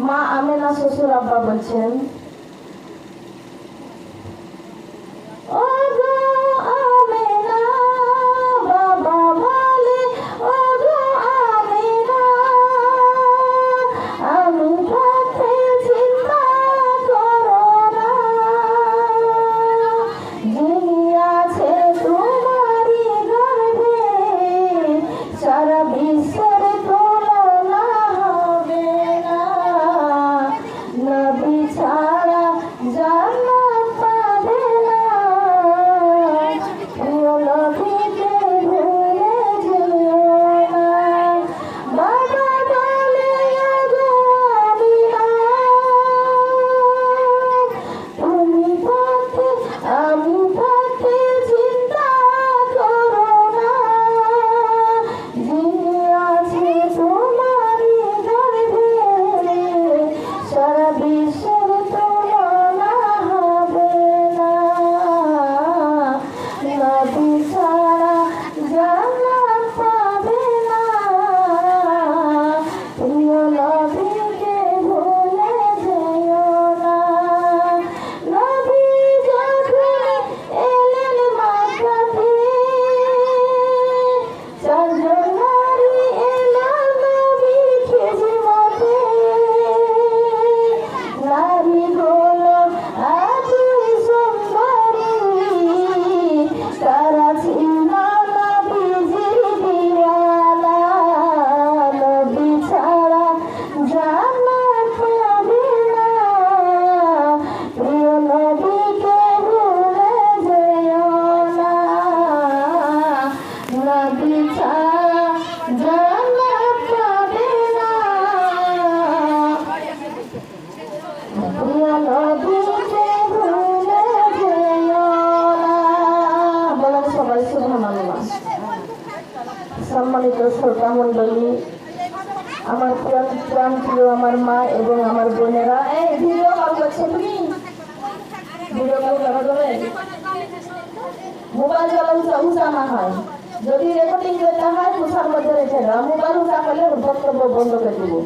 মা আমেনা শ্বশুর আব্বা বলছেন, সম্মানিত শ্রোতা মন্ডলী, আমার প্রাণ প্রিয় আমার মা এবং আমার বোনেরা, ভিডিও কল করছে, তুমি ভিডিও কল করা যাবে? মোবাইল চালা উঁচা না হয়, যদি রেকর্ডিং করতে হয় উঁচার মধ্যে রেখে দাও। মোবাইল উঁচা করলে বক্তব্য বন্ধ করে দেবো।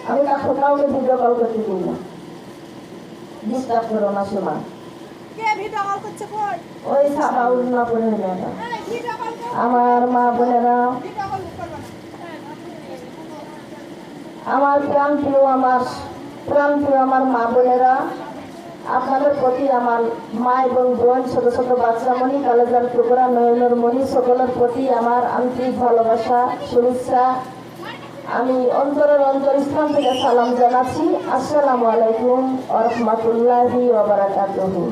আমি কাউকে ভিডিও কল করতে দিই না, ডিস্টার্ব করো না। শোনা ওই সাদা উন্না করে আমার মা বোনেরা, আমার প্রাণ প্রিয় আমার মা বোনেরা, আপনাদের প্রতি আমার মা এবং বোন, ছোট ছোট বাচ্চামণি, কলেজার টুকরা, নয়নের মণি, সকলের প্রতি আমার আন্তরিক ভালোবাসা, শুভেচ্ছা। আমি অন্তরের অন্তরস্থান থেকে সালাম জানাচ্ছি। আসসালামু আলাইকুম ওয়া রাহমাতুল্লাহি ওয়া বারাকাতুহু।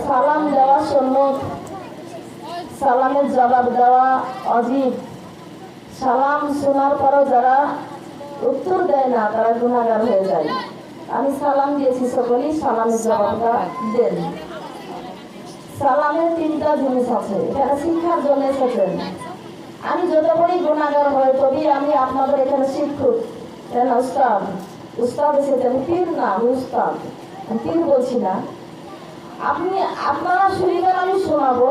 সালাম দেওয়া সুন্নত, সালামের জবাব দেওয়া অজীব। সালাম শোনার পরও যারা উত্তর দেয় না তারা গুনাহগার হয়ে যায়। আমি সালাম দিয়েছি, সকলেই সালামের জবাবটা দেন। সালামের তিনটা জিনিস আছে, এখানে শিক্ষার জন্য এসেছেন। আমি যত বড়ই গুণাগার হয় তবে আমি আপনাদের এখানে শিক্ষক, কেন উস্তাদ, উস্তাদ এসেছে, আমি পীর না, আমি উস্তাদ, আমি পীর বলছি না। আপনারা শুনবেন, আমি শোনাবো,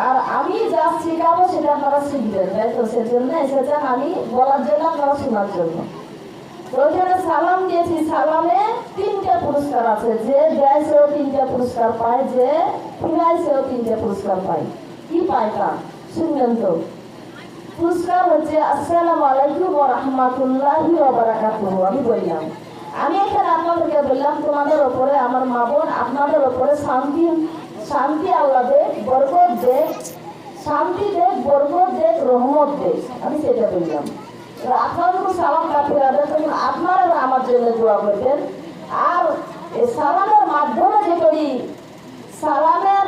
আর আমি যা শিখাবো সেটা আপনারা শিখবেন, তাই তো? সেজন্য এসেছেন, আমি বলার জন্য, আপনারা শোনার জন্য। তো ওইখানে সালাম দিয়েছি, সালামে তিনটা পুরস্কার আছে, যে দেয় সেও তিনটা পুরস্কার পায়, যে ফিরায় সেও তিনটা পুরস্কার পায়। কি পায় তা শুনবেন তো? পুরস্কার হচ্ছে আসসালামু আলাইকুম ওয়া রাহমাতুল্লাহি ওয়া বারাকাতুহু। আমি বললাম, আমি এখানে আপনাদেরকে বললাম, তোমাদের ওপরে আমার মা বোন, আপনাদের ওপরে শান্তি আল্লাহ দেখ, বরকত দেখ, শান্তি দেখ, বরকত দেখ, রহমত দেখ, আমি সেটা বললাম। আপনারা যখন সালামটা ফেরাবেন তখন আপনারা আমার জন্য দোয়া করবেন। আর এই সালামের মাধ্যমে যে করি, সালামের